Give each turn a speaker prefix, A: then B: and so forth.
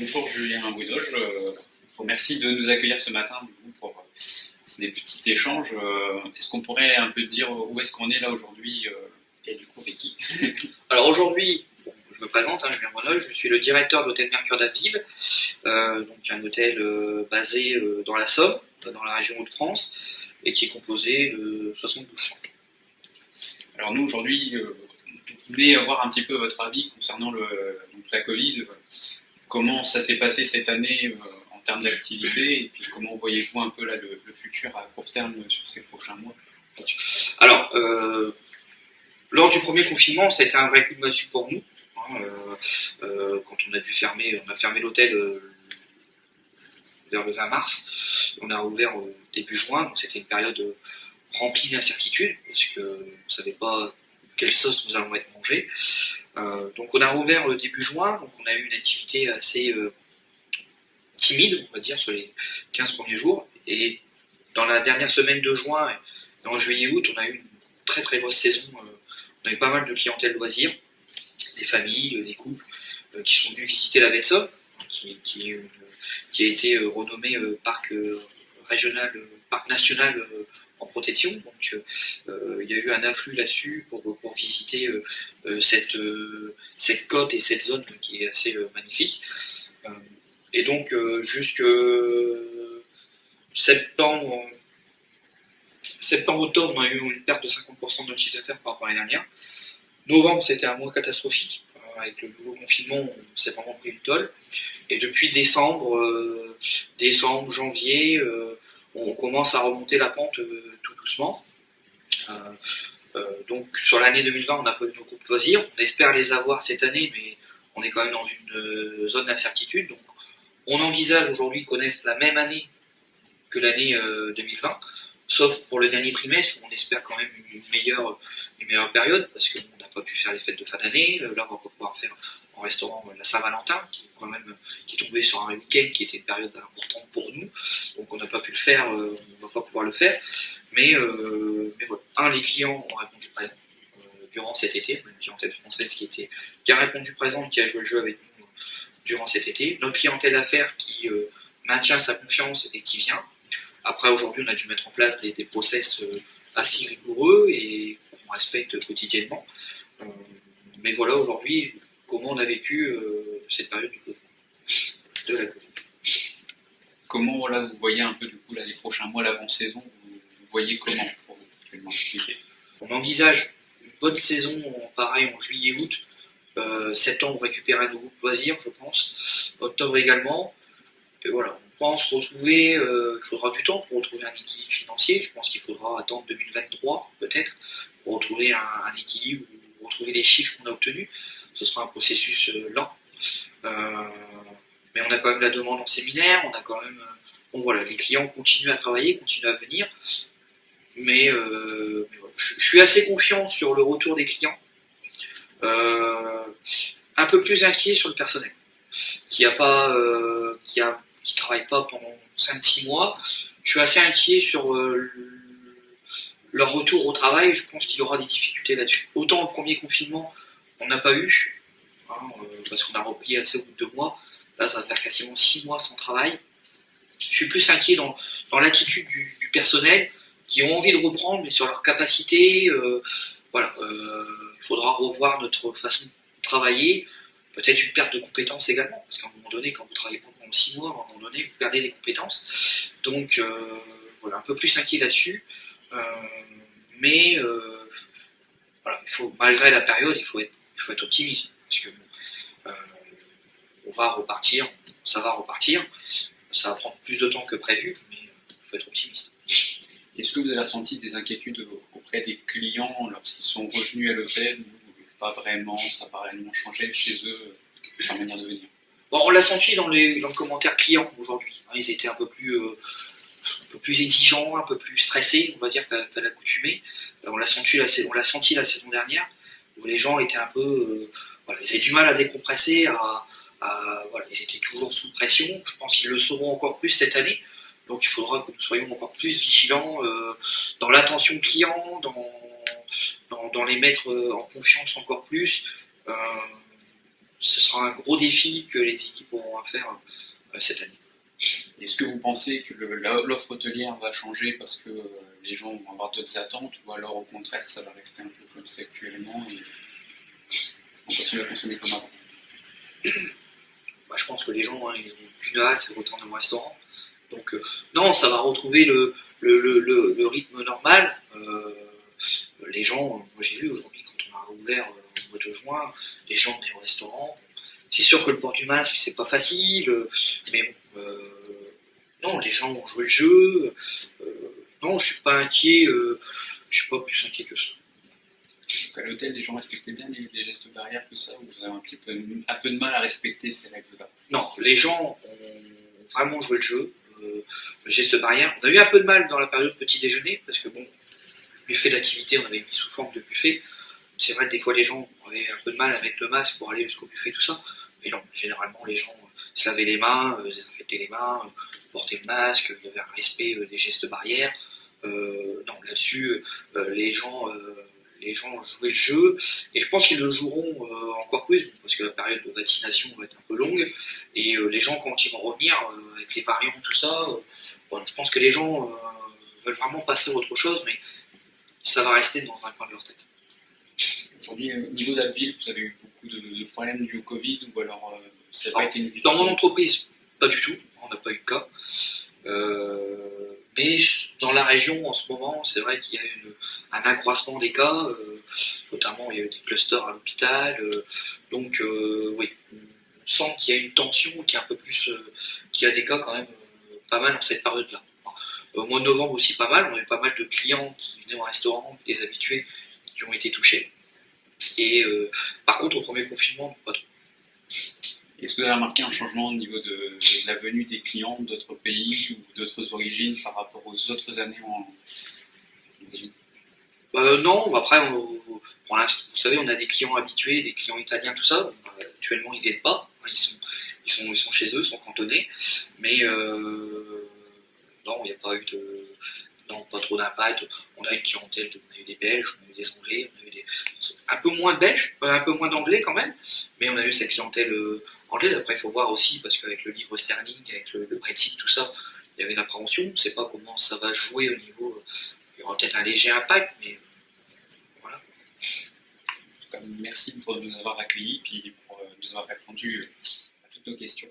A: Bonjour Julien Bruno, je vous remercie de nous accueillir ce matin pour des petits échanges. Est-ce qu'on pourrait un peu dire où est-ce qu'on est là aujourd'hui et du coup avec qui?
B: Alors aujourd'hui, je me présente, Julien Bruno, je suis le directeur de l'hôtel Mercure d'Abbeville, donc un hôtel basé dans la Somme, dans la région Hauts-de-France, et qui est composé de 72 chambres.
A: Alors nous aujourd'hui, on voulait avoir un petit peu votre avis concernant la Covid. Comment ça s'est passé cette année en termes d'activité et puis comment voyez-vous un peu là, le futur à court terme sur ces prochains mois?
B: Alors, lors du premier confinement, ça a été un vrai coup de massue pour nous. Quand on a fermé l'hôtel vers le 20 mars, on a rouvert au début juin, donc c'était une période remplie d'incertitudes, parce qu'on ne savait pas quelle sauce nous allons être mangés. Donc on a rouvert le début juin, donc on a eu une activité assez timide, on va dire, sur les 15 premiers jours, et dans la dernière semaine de juin, et en juillet-août, on a eu une très très grosse saison, on a eu pas mal de clientèle loisirs, des familles, des couples, qui sont venus visiter la baie de Somme, qui a été renommé parc régional, parc national en protection. Donc il y a eu un afflux là-dessus pour visiter cette côte et cette zone qui est assez magnifique. Et donc jusque septembre-octobre, on a eu une perte de 50% de notre chiffre d'affaires par rapport à l'année dernière. Novembre, c'était un mois catastrophique. Avec le nouveau confinement, on s'est vraiment pris une tôle. Et depuis décembre, janvier, on commence à remonter la pente tout doucement. Donc sur l'année 2020, on n'a pas eu nos groupes loisirs. On espère les avoir cette année, mais on est quand même dans une zone d'incertitude. Donc on envisage aujourd'hui connaître la même année que l'année 2020. Sauf pour le dernier trimestre, où on espère quand même une meilleure période, parce qu'on n'a pas pu faire les fêtes de fin d'année. Là, on va pas pouvoir faire en restaurant la Saint-Valentin, qui est tombée sur un week-end qui était une période importante pour nous. Donc on n'a pas pu le faire, on ne va pas pouvoir le faire. Mais voilà. Les clients ont répondu présent durant cet été. Une clientèle française qui a répondu présent, qui a joué le jeu avec nous durant cet été. Notre clientèle d'affaires qui maintient sa confiance et qui vient. Après, aujourd'hui, on a dû mettre en place des process assez rigoureux et qu'on respecte quotidiennement. Mais voilà, aujourd'hui, comment on a vécu cette période de la Covid.
A: Comment là, vous voyez un peu du coup là, les prochains mois, l'avant-saison, vous voyez comment pour actuellement expliquer?
B: On envisage une bonne saison, pareil en juillet-août. Septembre, récupérer un nouveau loisir, je pense. Octobre également. Et voilà. On pense retrouver, il faudra du temps pour retrouver un équilibre financier. Je pense qu'il faudra attendre 2023 peut-être pour retrouver un équilibre ou retrouver les chiffres qu'on a obtenus. Ce sera un processus lent, mais on a quand même la demande en séminaire. On a quand même, voilà, les clients continuent à travailler, continuent à venir. Mais voilà. Je suis assez confiant sur le retour des clients. Un peu plus inquiet sur le personnel qui travaille pas pendant 5-6 mois. Je suis assez inquiet sur leur retour au travail. Je pense qu'il y aura des difficultés là-dessus. Autant le premier confinement, on n'a pas eu, parce qu'on a repris assez au bout de 2 mois. Là, ça va faire quasiment 6 mois sans travail. Je suis plus inquiet dans l'attitude du personnel qui ont envie de reprendre, mais sur leur capacité. Il faudra revoir notre façon de travailler. Peut-être une perte de compétences également, parce qu'à un moment donné, quand vous travaillez pendant 6 mois, à un moment donné, vous perdez des compétences. Donc, voilà, un peu plus inquiet là-dessus. Mais voilà, malgré la période, il faut être optimiste, parce que on va repartir, ça va repartir. Ça va prendre plus de temps que prévu, mais il faut être optimiste.
A: Est-ce que vous avez ressenti des inquiétudes auprès des clients lorsqu'ils sont revenus à l'hôtel? Pas vraiment, ça n'a pas réellement changé chez eux, leur manière de venir.
B: Bon, on l'a senti dans le commentaire client aujourd'hui. Ils étaient un peu plus exigeants, un peu plus stressés, on va dire, qu'à l'accoutumée. On l'a senti la saison dernière, où les gens étaient un peu... ils avaient du mal à décompresser, ils étaient toujours sous pression. Je pense qu'ils le seront encore plus cette année. Donc il faudra que nous soyons encore plus vigilants dans l'attention client, dans les mettre en confiance encore plus. ce sera un gros défi que les équipes auront à faire cette année.
A: Est-ce que vous pensez que l'offre hôtelière va changer parce que les gens vont avoir d'autres attentes, ou alors au contraire ça va rester un peu comme c'est actuellement et on continue à consommer comme avant?
B: Bah, je pense que les gens, hein, ils n'ont qu'une hâte, c'est retourner au restaurant. Donc non, ça va retrouver le rythme normal. Les gens, moi j'ai vu aujourd'hui quand on a ouvert au mois de juin, les gens venaient au restaurant. C'est sûr que le port du masque, c'est pas facile, mais bon, non, les gens ont joué le jeu. Non, je suis pas inquiet, je suis pas plus inquiet que ça.
A: Donc à l'hôtel, les gens respectaient bien les gestes barrières que ça, ou vous avez un peu de mal à respecter ces règles-là?
B: Non, les gens ont vraiment joué le jeu. Le geste barrière. On a eu un peu de mal dans la période petit déjeuner, parce que bon, buffet d'activité, on avait mis sous forme de buffet. C'est vrai que des fois les gens avaient un peu de mal à mettre le masque pour aller jusqu'au buffet, tout ça. Mais non, généralement les gens se lavaient les mains, désinfectaient les mains, portaient le masque, il y avait un respect des gestes barrières. Non, là-dessus, les gens ont joué le jeu, et je pense qu'ils le joueront encore plus, parce que la période de vaccination va être un peu longue, et les gens, quand ils vont revenir, avec les variants, tout ça, bon, je pense que les gens veulent vraiment passer à autre chose, mais ça va rester dans un coin de leur tête.
A: Aujourd'hui, au niveau de la ville, vous avez eu beaucoup de problèmes dus au Covid, ou alors ça n'a pas été une vie?
B: Dans mon entreprise, pas du tout, on n'a pas eu de cas. Mais dans la région, en ce moment, c'est vrai qu'il y a eu un accroissement des cas, notamment il y a eu des clusters à l'hôpital, donc oui, on sent qu'il y a une tension qui est un peu plus, qu'il y a des cas quand même pas mal en cette période-là. Au mois de novembre aussi pas mal, on a eu pas mal de clients qui venaient au restaurant, des habitués qui ont été touchés, et par contre au premier confinement, pas trop.
A: Est-ce que vous avez remarqué un changement au niveau de la venue des clients d'autres pays ou d'autres origines par rapport aux autres années en origine?
B: Non, après, pour l'instant, vous savez, on a des clients habitués, des clients italiens, tout ça. Actuellement, ils ne viennent pas, ils sont chez eux, ils sont cantonnés. Mais non, il n'y a pas eu non, pas trop d'impact. On a une clientèle, on a eu des Belges, on a eu des Anglais, on a eu un peu moins de Belges, un peu moins d'Anglais quand même, mais on a eu cette clientèle anglaise. Après, il faut voir aussi, parce qu'avec le livre sterling, avec le Brexit, tout ça, il y avait une appréhension. On ne sait pas comment ça va jouer au niveau. Il y aura peut-être un léger impact, mais voilà.
A: En tout cas, merci pour nous avoir accueillis et pour nous avoir répondu à toutes nos questions.